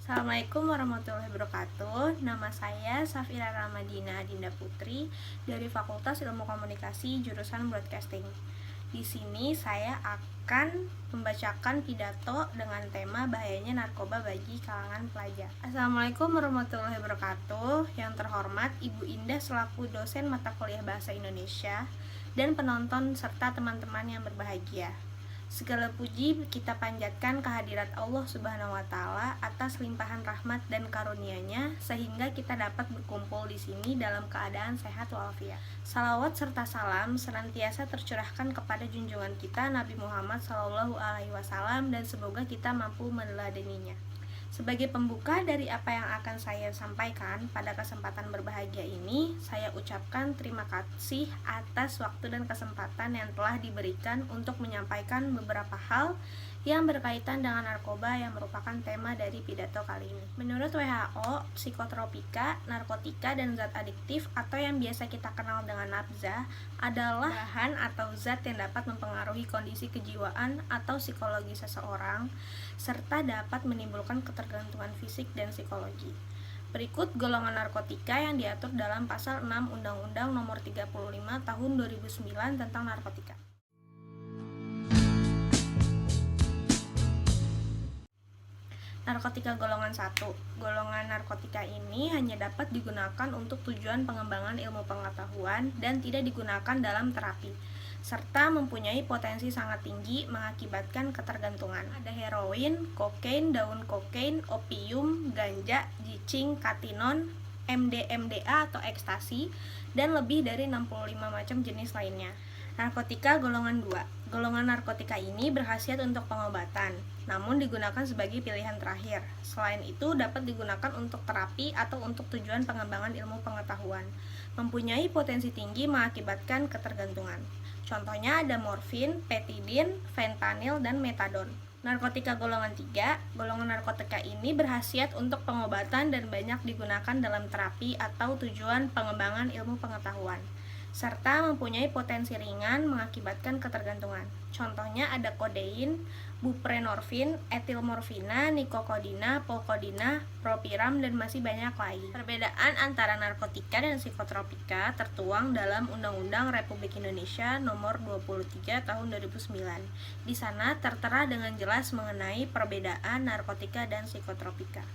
Assalamualaikum warahmatullahi wabarakatuh. Nama saya Safira Ramadina Dinda Putri dari Fakultas Ilmu Komunikasi jurusan Broadcasting. Di sini saya akan membacakan pidato dengan tema bahayanya narkoba bagi kalangan pelajar. Assalamualaikum warahmatullahi wabarakatuh. Yang terhormat Ibu Indah selaku dosen mata kuliah Bahasa Indonesia dan penonton serta teman-teman yang berbahagia. Segala puji kita panjatkan kehadirat Allah Subhanahu wa taala atas limpahan rahmat dan karunia-Nya sehingga kita dapat berkumpul di sini dalam keadaan sehat walafiat. Salawat serta salam senantiasa tercurahkan kepada junjungan kita Nabi Muhammad SAW dan semoga kita mampu meneladaninya. Sebagai pembuka dari apa yang akan saya sampaikan pada kesempatan berbahagia ini, saya ucapkan terima kasih atas waktu dan kesempatan yang telah diberikan untuk menyampaikan beberapa hal yang berkaitan dengan narkoba yang merupakan tema dari pidato kali ini. Menurut WHO, psikotropika, narkotika, dan zat adiktif atau yang biasa kita kenal dengan nafza adalah bahan atau zat yang dapat mempengaruhi kondisi kejiwaan atau psikologi seseorang serta dapat menimbulkan ketergantungan fisik dan psikologi. Berikut golongan narkotika yang diatur dalam pasal 6 Undang-Undang Nomor 35 Tahun 2009 tentang narkotika. Narkotika golongan 1. Golongan narkotika ini hanya dapat digunakan untuk tujuan pengembangan ilmu pengetahuan dan tidak digunakan dalam terapi, serta mempunyai potensi sangat tinggi mengakibatkan ketergantungan. Ada heroin, kokain, daun kokain, opium, ganja, jicing, katinon, MDMA atau ekstasi, dan lebih dari 65 macam jenis lainnya. Narkotika golongan 2. Golongan narkotika ini berkhasiat untuk pengobatan, namun digunakan sebagai pilihan terakhir. Selain itu, dapat digunakan untuk terapi atau untuk tujuan pengembangan ilmu pengetahuan. Mempunyai potensi tinggi mengakibatkan ketergantungan. Contohnya ada morfin, petidin, fentanil, dan metadon. Narkotika golongan 3. Golongan narkotika ini berkhasiat untuk pengobatan dan banyak digunakan dalam terapi atau tujuan pengembangan ilmu pengetahuan, serta mempunyai potensi ringan mengakibatkan ketergantungan. Contohnya ada kodein, buprenorfin, etilmorfina, nikokodina, polkodina, propiram, dan masih banyak lagi. Perbedaan antara narkotika dan psikotropika tertuang dalam Undang-Undang Republik Indonesia Nomor 23 Tahun 2009. Di sana tertera dengan jelas mengenai perbedaan narkotika dan psikotropika.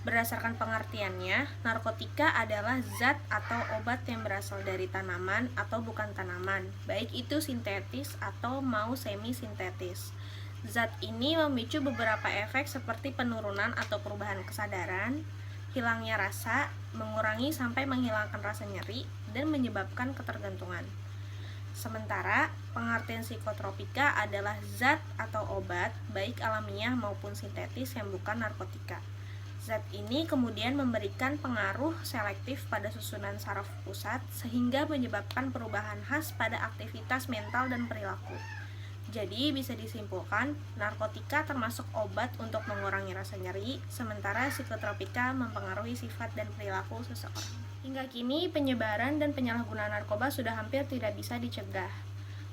Berdasarkan pengertiannya, narkotika adalah zat atau obat yang berasal dari tanaman atau bukan tanaman, baik itu sintetis atau mau semi-sintetis. Zat ini memicu beberapa efek seperti penurunan atau perubahan kesadaran, hilangnya rasa, mengurangi sampai menghilangkan rasa nyeri, dan menyebabkan ketergantungan. Sementara, pengertian psikotropika adalah zat atau obat, baik alamiah maupun sintetis yang bukan narkotika. Zat ini kemudian memberikan pengaruh selektif pada susunan saraf pusat sehingga menyebabkan perubahan khas pada aktivitas mental dan perilaku. Jadi bisa disimpulkan, narkotika termasuk obat untuk mengurangi rasa nyeri, sementara psikotropika mempengaruhi sifat dan perilaku seseorang. Hingga kini, penyebaran dan penyalahgunaan narkoba sudah hampir tidak bisa dicegah.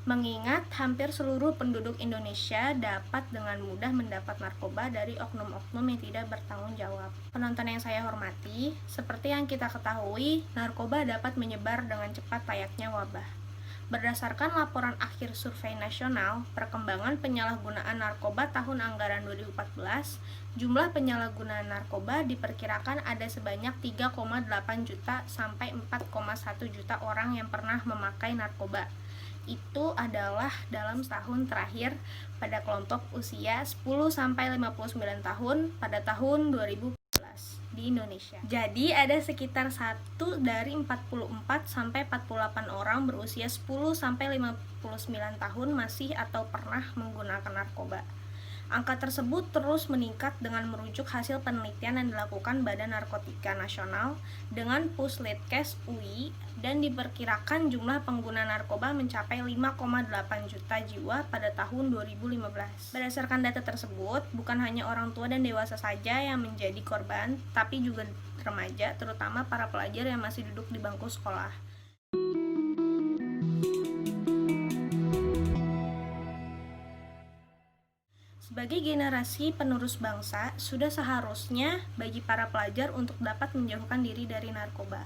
Mengingat hampir seluruh penduduk Indonesia dapat dengan mudah mendapat narkoba dari oknum-oknum yang tidak bertanggung jawab. Penonton yang saya hormati, seperti yang kita ketahui, narkoba dapat menyebar dengan cepat layaknya wabah. Berdasarkan laporan akhir Survei Nasional Perkembangan Penyalahgunaan Narkoba tahun anggaran 2014, jumlah penyalahgunaan narkoba diperkirakan ada sebanyak 3,8 juta sampai 4,1 juta orang yang pernah memakai narkoba. Itu adalah dalam setahun terakhir pada kelompok usia 10-59 tahun pada tahun 2014 di Indonesia. Jadi ada sekitar 1 dari 44-48 orang berusia 10-59 tahun masih atau pernah menggunakan narkoba. Angka tersebut terus meningkat dengan merujuk hasil penelitian yang dilakukan Badan Narkotika Nasional dengan Puslitkes UI dan diperkirakan jumlah pengguna narkoba mencapai 5,8 juta jiwa pada tahun 2015. Berdasarkan data tersebut, bukan hanya orang tua dan dewasa saja yang menjadi korban, tapi juga remaja, terutama para pelajar yang masih duduk di bangku sekolah. Sebagai generasi penerus bangsa, sudah seharusnya bagi para pelajar untuk dapat menjauhkan diri dari narkoba.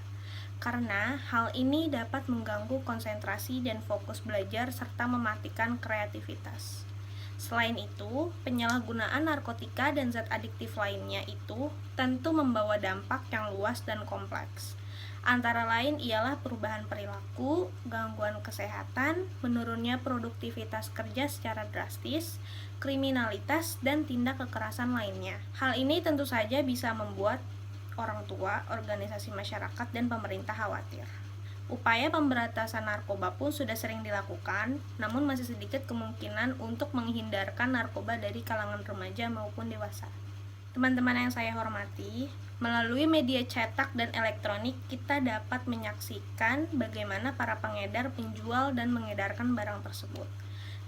Karena hal ini dapat mengganggu konsentrasi dan fokus belajar serta mematikan kreativitas. Selain itu, penyalahgunaan narkotika dan zat adiktif lainnya itu tentu membawa dampak yang luas dan kompleks. Antara lain ialah perubahan perilaku, gangguan kesehatan, menurunnya produktivitas kerja secara drastis, kriminalitas, dan tindak kekerasan lainnya. Hal ini tentu saja bisa membuat orang tua, organisasi masyarakat, dan pemerintah khawatir. Upaya pemberantasan narkoba pun sudah sering dilakukan, namun masih sedikit kemungkinan untuk menghindarkan narkoba dari kalangan remaja maupun dewasa. Teman-teman yang saya hormati, melalui media cetak dan elektronik kita dapat menyaksikan bagaimana para pengedar, penjual, dan mengedarkan barang tersebut.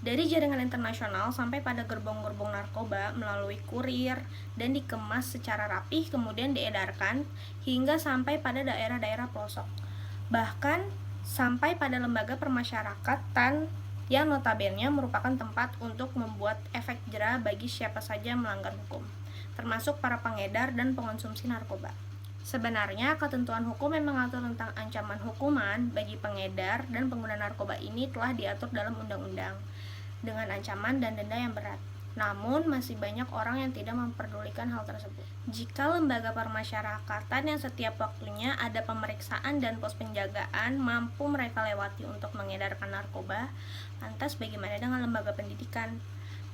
Dari jaringan internasional sampai pada gerbong-gerbong narkoba melalui kurir dan dikemas secara rapih kemudian diedarkan hingga sampai pada daerah-daerah pelosok. Bahkan sampai pada lembaga permasyarakatan yang notabene merupakan tempat untuk membuat efek jera bagi siapa saja melanggar hukum, termasuk para pengedar dan pengonsumsi narkoba. Sebenarnya, ketentuan hukum yang mengatur tentang ancaman hukuman bagi pengedar dan pengguna narkoba ini telah diatur dalam undang-undang dengan ancaman dan denda yang berat. Namun, masih banyak orang yang tidak memperdulikan hal tersebut. Jika lembaga permasyarakatan yang setiap waktunya ada pemeriksaan dan pos penjagaan mampu mereka lewati untuk mengedarkan narkoba, lantas bagaimana dengan lembaga pendidikan?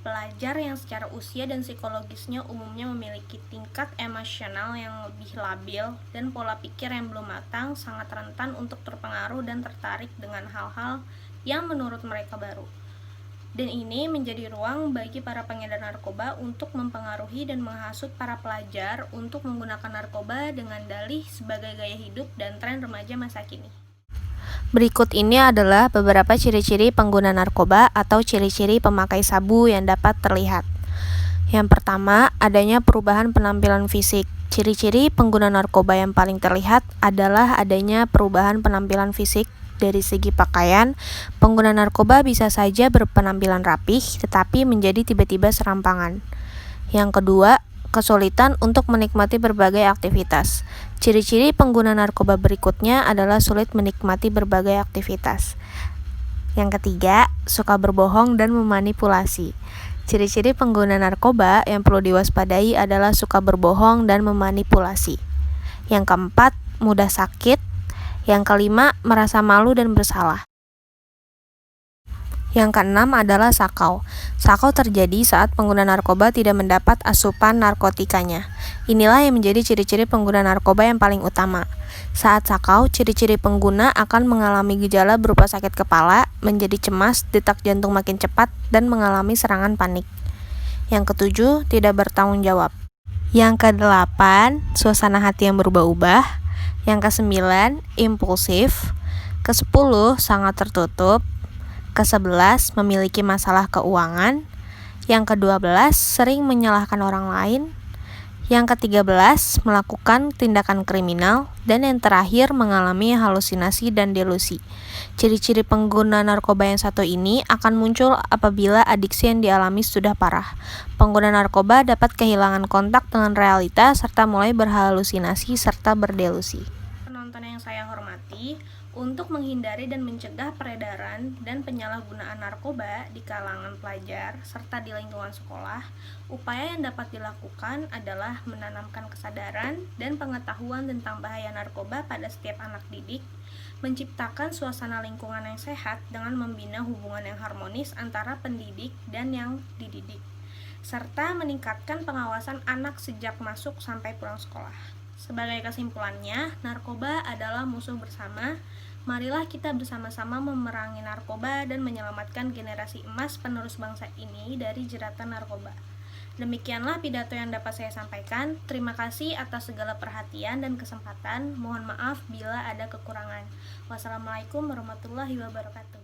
Pelajar yang secara usia dan psikologisnya umumnya memiliki tingkat emosional yang lebih labil dan pola pikir yang belum matang sangat rentan untuk terpengaruh dan tertarik dengan hal-hal yang menurut mereka baru. Dan ini menjadi ruang bagi para pengedar narkoba untuk mempengaruhi dan menghasut para pelajar untuk menggunakan narkoba dengan dalih sebagai gaya hidup dan tren remaja masa kini. Berikut ini adalah beberapa ciri-ciri pengguna narkoba atau ciri-ciri pemakai sabu yang dapat terlihat. Yang pertama, adanya perubahan penampilan fisik. Ciri-ciri pengguna narkoba yang paling terlihat adalah adanya perubahan penampilan fisik. Dari segi pakaian, pengguna narkoba bisa saja berpenampilan rapih, tetapi menjadi tiba-tiba serampangan. Yang kedua, kesulitan untuk menikmati berbagai aktivitas. Ciri-ciri pengguna narkoba berikutnya adalah sulit menikmati berbagai aktivitas. Yang ketiga, suka berbohong dan memanipulasi. Ciri-ciri pengguna narkoba yang perlu diwaspadai adalah suka berbohong dan memanipulasi. Yang keempat, mudah sakit. Yang kelima, merasa malu dan bersalah. Yang keenam adalah sakau. Sakau terjadi saat pengguna narkoba tidak mendapat asupan narkotikanya. Inilah yang menjadi ciri-ciri pengguna narkoba yang paling utama. Saat sakau, ciri-ciri pengguna akan mengalami gejala berupa sakit kepala, menjadi cemas, detak jantung makin cepat, dan mengalami serangan panik. Yang ketujuh, tidak bertanggung jawab. Yang kedelapan, suasana hati yang berubah-ubah. Yang kesembilan, impulsif. Kesepuluh, sangat tertutup. Ke-11, memiliki masalah keuangan. Yang ke-12, sering menyalahkan orang lain. Yang ke-13, melakukan tindakan kriminal. Dan yang terakhir, mengalami halusinasi dan delusi. Ciri-ciri pengguna narkoba yang satu ini akan muncul apabila adiksi yang dialami sudah parah. Pengguna narkoba dapat kehilangan kontak dengan realita serta mulai berhalusinasi serta berdelusi. Penonton yang saya hormati, untuk menghindari dan mencegah peredaran dan penyalahgunaan narkoba di kalangan pelajar serta di lingkungan sekolah, upaya yang dapat dilakukan adalah menanamkan kesadaran dan pengetahuan tentang bahaya narkoba pada setiap anak didik, menciptakan suasana lingkungan yang sehat dengan membina hubungan yang harmonis antara pendidik dan yang dididik, serta meningkatkan pengawasan anak sejak masuk sampai pulang sekolah. Sebagai kesimpulannya, narkoba adalah musuh bersama. Marilah kita bersama-sama memerangi narkoba dan menyelamatkan generasi emas penerus bangsa ini dari jeratan narkoba. Demikianlah pidato yang dapat saya sampaikan. Terima kasih atas segala perhatian dan kesempatan. Mohon maaf bila ada kekurangan. Wassalamualaikum warahmatullahi wabarakatuh.